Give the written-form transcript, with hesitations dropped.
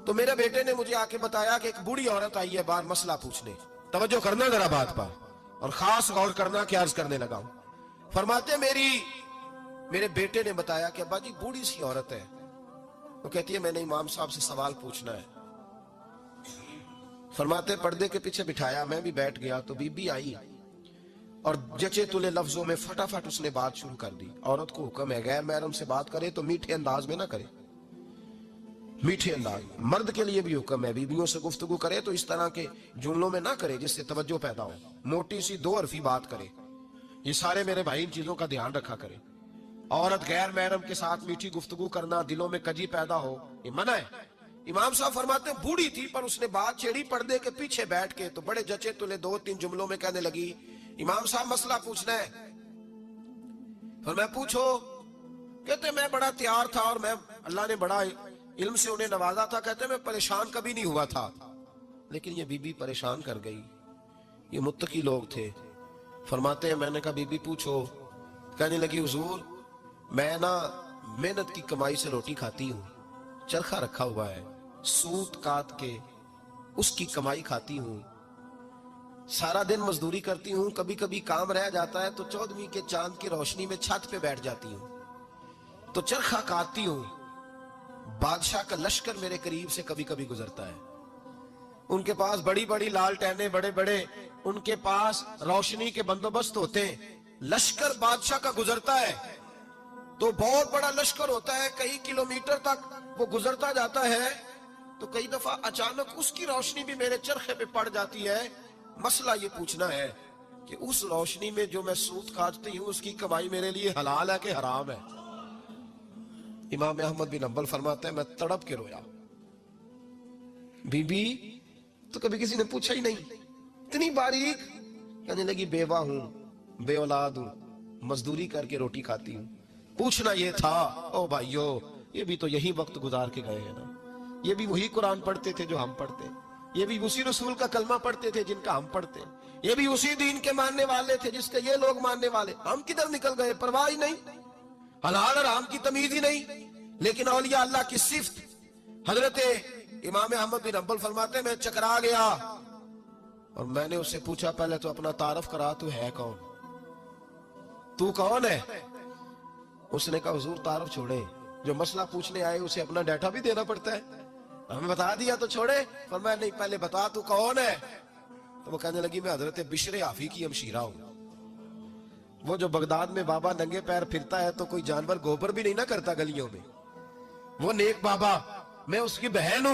تو میرے بیٹے نے مجھے آ کے بتایا کہ ایک بوڑھی عورت آئی ہے باہر مسئلہ پوچھنے. توجہ کرنا ذرا بات پر, اور خاص غور کرنا کہ عرض کرنے لگا ہوں. فرماتے میرے بیٹے نے بتایا کہ ابا جی بوڑھی سی عورت ہے, وہ کہتی ہے میں نے امام صاحب سے سوال پوچھنا ہے. فرماتے پردے کے پیچھے بٹھایا, میں بھی بیٹھ گیا تو بی بی آئی اور جچے تلے لفظوں میں فٹافٹ اس نے بات شروع کر دی. عورت کو حکم ہے غیر محرم سے بات کرے تو میٹھے انداز میں نہ کرے, میٹھے انداز. مرد کے لیے بھی حکم ہے بیویوں سے گفتگو کرے تو اس طرح کے جملوں میں نہ کرے جس سے توجہ پیدا ہو, موٹی سی دو حرفی بات کرے. یہ سارے میرے بھائی ان چیزوں کا دھیان رکھا کرے. عورت غیر محرم کے ساتھ میٹھی گفتگو کرنا, دلوں میں کجی پیدا ہو, یہ منع ہے. امام صاحب فرماتے بوڑھی تھی پر اس نے بات چھیڑی پردے کے پیچھے بیٹھ کے, تو بڑے جچے تلے 2-3 جملوں میں کہنے لگی امام صاحب مسئلہ پوچھنا ہے. فرمایا پوچھو. کہتے میں بڑا تیار تھا اور میں اللہ نے بڑا علم سے انہیں نوازا تھا. کہتے میں پریشان کبھی نہیں ہوا تھا, لیکن یہ بی بی پریشان کر گئی. یہ متقی لوگ تھے. فرماتے ہیں میں نے کہا بی بی پوچھو. کہنے لگی حضور میں نا محنت کی کمائی سے روٹی کھاتی ہوں, چرخا رکھا ہوا ہے, سوت کاٹ کے اس کی کمائی کھاتی ہوں, سارا دن مزدوری کرتی ہوں, کبھی کبھی کام رہ جاتا ہے تو 14ویں کے چاند کی روشنی میں چھت پہ بیٹھ جاتی ہوں تو چرخا کاٹتی ہوں. بادشاہ کا لشکر میرے قریب سے کبھی کبھی گزرتا ہے, ان کے پاس بڑی بڑی لالٹینیں, بڑے بڑے ان کے پاس روشنی کے بندوبست ہوتے ہیں. لشکر بادشاہ کا گزرتا ہے تو بہت بڑا لشکر ہوتا ہے, کئی کلومیٹر تک وہ گزرتا جاتا ہے, تو کئی دفعہ اچانک اس کی روشنی بھی میرے چرخے پہ پڑ جاتی ہے. مسئلہ یہ پوچھنا ہے کہ اس روشنی میں جو میں سوت کاٹتی ہوں اس کی کمائی میرے لیے حلال ہے کہ حرام ہے؟ امام احمد بن حنبل فرماتے ہیں میں تڑپ کے رویا. بی بی تو کبھی کسی نے پوچھا ہی نہیں, اتنی باریک. کہنے لگی بیوہ ہوں, بے اولاد ہوں, مزدوری کر کے روٹی کھاتی ہوں. پوچھنا یہ تھا. او بھائیو یہ بھی تو یہی وقت گزار کے گئے ہیں نا, یہ بھی وہی قرآن پڑھتے تھے جو ہم پڑھتے, یہ بھی اسی رسول کا کلمہ پڑھتے تھے جن کا ہم پڑھتے, یہ بھی اسی دین کے ماننے والے تھے جس کے یہ لوگ ماننے والے. ہم کدھر نکل گئے؟ پرواہ ہی نہیں, حلال اور حرام کی تمیز ہی نہیں. لیکن اولیاء اللہ کی صفت. حضرت امام احمد بن حنبل فرماتے ہیں میں چکرا گیا اور میں نے اس سے پوچھا پہلے تو اپنا تعارف کرا, تو ہے کون, تو کون ہے؟ اس نے کہا حضور تعارف چھوڑے, جو مسئلہ پوچھنے آئے اسے اپنا ڈیٹا بھی دینا پڑتا ہے, ہمیں بتا دیا تو چھوڑے. فرمایا نہیں پہلے بتا تو کون ہے. تو وہ کہنے لگی میں حضرت بشر حافی کی ہمشیرہ ہوں. وہ جو بغداد میں بابا ننگے پیر پھرتا ہے تو کوئی جانور گوبر بھی نہیں نہ کرتا گلیوں میں, وہ نیک بابا, میں اس کی بہن ہوں.